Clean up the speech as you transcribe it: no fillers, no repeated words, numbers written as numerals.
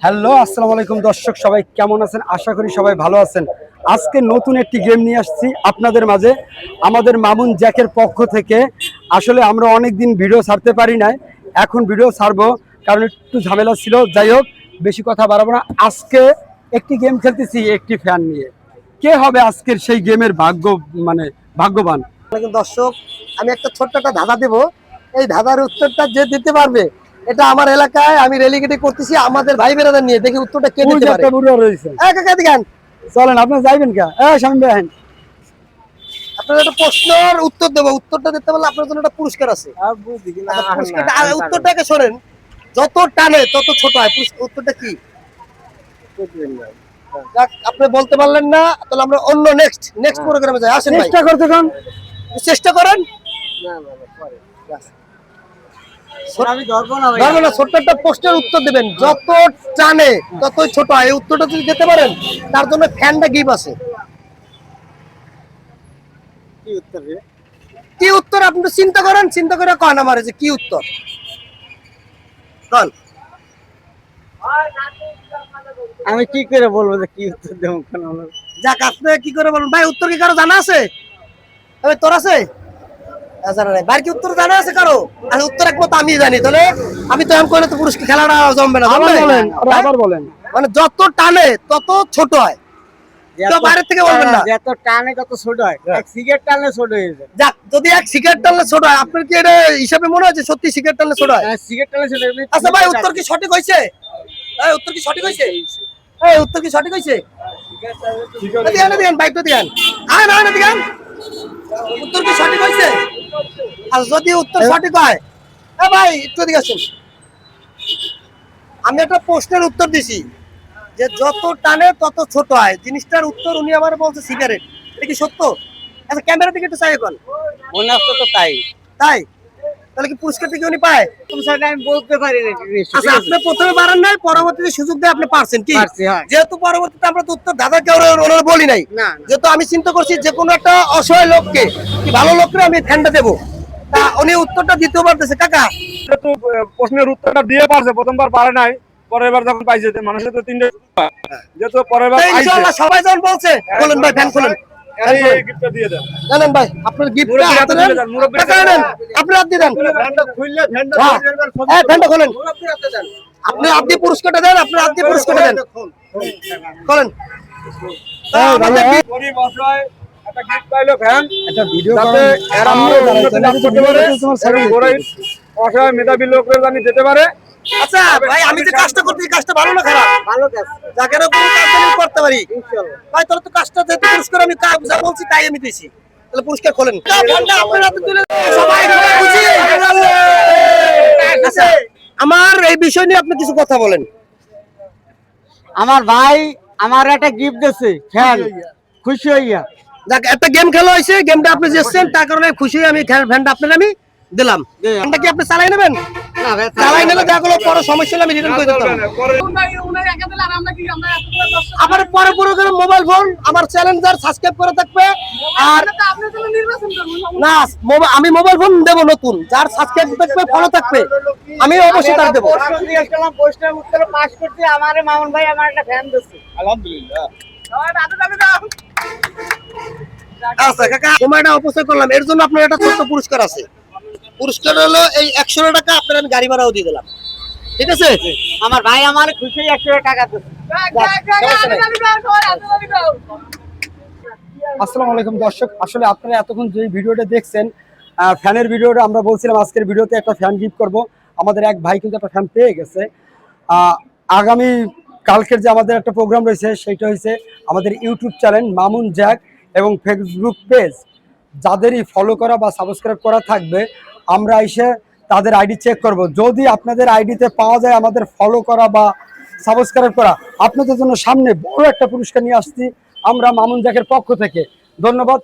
Hello, আসসালামু আলাইকুম দর্শক, সবাই কেমন আছেন? আশা করি সবাই ভালো আছেন। আজকে নতুন একটি গেম নিয়ে আসছি আপনাদের মাঝে আমাদের মামুন জ্যাকের পক্ষ থেকে। আসলে আমরা অনেক দিন ভিডিও ছাড়তে পারি না, এখন ভিডিও ছাড়বো কারণ একটু ঝামেলা ছিল। যাই হোক, বেশি কথা বাড়াবো না। আজকে একটি গেম খেলতেছি একটি ফ্যান নিয়ে। কে হবে আজকের সেই গেমের ভাগ্যবান? দর্শক, আমি একটা ছোট্ট একটা ধাঁধা দেব। এই ধাঁধার উত্তরটা যে দিতে পারবে, এটা আমার এলাকায় আমি রেলিগেটি করতেছি আমাদের ভাই বেরাদের নিয়ে, দেখি উত্তরটা কে দিতে পারে। চলেন, আপনি যাইবেন কে? শামিম ভাই, আপনাদের একটা প্রশ্নের উত্তর দেবো, উত্তরটা দিতে পারলে আপনার জন্য একটা পুরস্কার আছে। উত্তরটাকে শোনেন, যত টানে তত ছোট হয়। উত্তরটা কি? আপনি বলতে পারলেন না, তাহলে আমরা অন্য নেক্সট প্রোগ্রামে যাই। আসেন, চেষ্টা করেন। ছোট্ট একটা প্রশ্নের উত্তর দেবেন, যত টানে ততই ছোট হয়। এই উত্তরটা যদি দিতে পারেন, তার জন্য ফ্যানটা গিফট আছে। কি উত্তর আপনি চিন্তা করেন, চিন্তা করে কন আমারে যে কি উত্তর কন। আমি কি করে বলবো যে কি উত্তর দেবো? যাক, আপনি কি করে বলুন ভাই। উত্তর কি কারো জানা আছে? তবে তোর আছে ভাই, কি উত্তর জানা আছে কারো? আর উত্তর একমত আমি জানি, তাহলে আমি তো এমন করলে তো পুরস্কার খেলাটা জমবে না। আবার বলেন। মানে যত টানে তত ছোট হয়, বাইরে থেকে বলবেন না। যত টানে তত ছোট হয়, এক সিগারেট টানলে ছোট হয়ে যায়। যাক, যদি এক সিগারেট টানলে ছোট হয়, আপনার কি এটা হিসাবে মনে হচ্ছে সত্যি সিগারেট টানলে ছোট হয়? সিগারেট টানলে ছোট হয়। আচ্ছা ভাই, উত্তর কি সঠিক হয়েছে? উত্তর কি সঠিক হয়েছে? উত্তর কি সঠিক হয়েছে? বাইকটা দিয়ান। উত্তর কি সঠিক হয়েছে? আর যদি উত্তর সঠিক হয়, ভাই একটু দিকে আসুন। আমি একটা প্রশ্নের উত্তর দিছি যে যত টানে তত ছোট হয়, জিনিসটার উত্তর উনি আমার বলছে সিগারেট। এটা কি সত্য? আচ্ছা, ক্যামেরা দিকে একটু চাই এখন। মনে হচ্ছে তো তাই। তাই? তাহলে কি পুরস্কারটা কি উনি পায়? আমি বলতে পারি না। আচ্ছা, আপনি প্রথমে পারেন নাই, পরবর্তীতে সুযোগ দিয়ে আপনি পারছেন কি? যেহেতু পরবর্তীতে আমরা তো উত্তর দাদা কেউ ওনারা বলি নাই, যেহেতু আমি চিন্তা করছি যে কোনো একটা অসহায় লোককে কি ভালো লোককে আমি ফ্যানটা দেবো, তা উনি উত্তরটা দিতে পারতেছে। কাকা যেহেতু প্রশ্নের উত্তরটা দিয়ে পারছে, প্রথমবার পারে নাই, পরের বার যখন পাইছে মানুষের তো তিনটে, যেহেতু পরের বার ইনশাআল্লাহ সবাই যখন বলছে বলুন ভাই ফ্যান খুলুন। এই গিফটটা দিয়ে দেন। জানেন ভাই, আপনার গিফটটা হাতে দেন, টাকা দেন, আপনি হাত দিয়ে দেন। ফ্যানটা খুললে ফ্যানটা হ্যাঁ, ফ্যানটা খোলেন। আপনি হাত দিয়ে পুরস্কারটা দেন, আপনি হাত দিয়ে পুরস্কারটা দেন। খোলেন। গরিব অসহায় একটা গিফট পাইলো ফ্যান, একটা ভিডিও যাতে এরা আরো উন্নতি লাভ করতে পারে, অসহায় মেধাবী লোকরা জানি যেতে পারে। আচ্ছা ভাই, আমি যে কাজটা করতে, কাজটা ভালো না খারাপ? ভালো কাজ। যাকে কোনো কাজ আমি করতে পারি ভাই, তাহলে তো কাজটা যেহেতু পুরস্কার আমি যা বলছি তাই আমি দিছি, তাহলে পুরস্কার খোলেন। আপনার হাতে তুলে সবাই খুশি। আচ্ছা, আমার এই বিষয় নিয়ে আপনি কিছু কথা বলেন। আমার ভাই আমার একটা গিফট দিয়েছে, ফ্যান, খুশি হইয়া। দেখ, একটা গেম খেলা হয়েছে, গেমটা আপনি জিতছেন, তার কারণে খুশি হয়ে আমি ফ্যানটা আপনার আমি দিলাম। ফ্যানটা কি আপনি চালাই নেবেন? চালাই নিলে দেখা গেলো পরে সমস্যা হলে আমি রিটার্ন করে দিতাম। আবার পরে পুরো মোবাইল ফোন আমার চ্যালেঞ্জার সাবস্ক্রাইব করে থাকবে। আর না, আমি মোবাইল ফোন দেবো নতুন, যার সাবস্ক্রাইব থাকবে, ফলো থাকবে, আমি অবশ্যই তার দেবো। প্রশ্নের উত্তর পাস করতে আমারে মামুন ভাই আমার একটা ফ্যান দিয়েছে। আলহামদুলিল্লাহ। আচ্ছা কাকা, সময়টা অপচয় করলাম, এর জন্য আপনার একটা ছোট্ট পুরস্কার আছে। পুরস্কার হলো এই 100 টাকা, আপনার আমি গাড়ি ভাড়াও দিয়ে দিলাম, ঠিক আছে? আমার ভাই আমার খুশি 100 টাকা দিয়েছে। আসসালামু আলাইকুম দর্শক, আসলে আপনারা এতক্ষণ যে ভিডিওটা দেখছেন, ফ্যানের ভিডিওটা, আমরা বলছিলাম আজকের ভিডিওতে একটা ফ্যান গিফট করব। আমাদের এক ভাই কিন্তু একটা ফ্যান পেয়ে গেছে। আগামী কালকের যে আমাদের একটা প্রোগ্রাম রয়েছে, সেটা হচ্ছে আমাদের ইউটিউব চ্যানেল মামুন জ্যাক এবং ফেসবুক পেজ, যাদেরই ফলো করা বা সাবস্ক্রাইব করা থাকবে, আমরা এসে তাদের আইডি চেক করব। যদি আপনাদের আইডিতে পাওয়া যায় আমাদের ফলো করা বা সাবস্ক্রাইব করা, আপনাদের জন্য সামনে বড় একটা পুরস্কার নিয়ে আসছি আমরা মামুন জ্যাকের পক্ষ থেকে। ধন্যবাদ।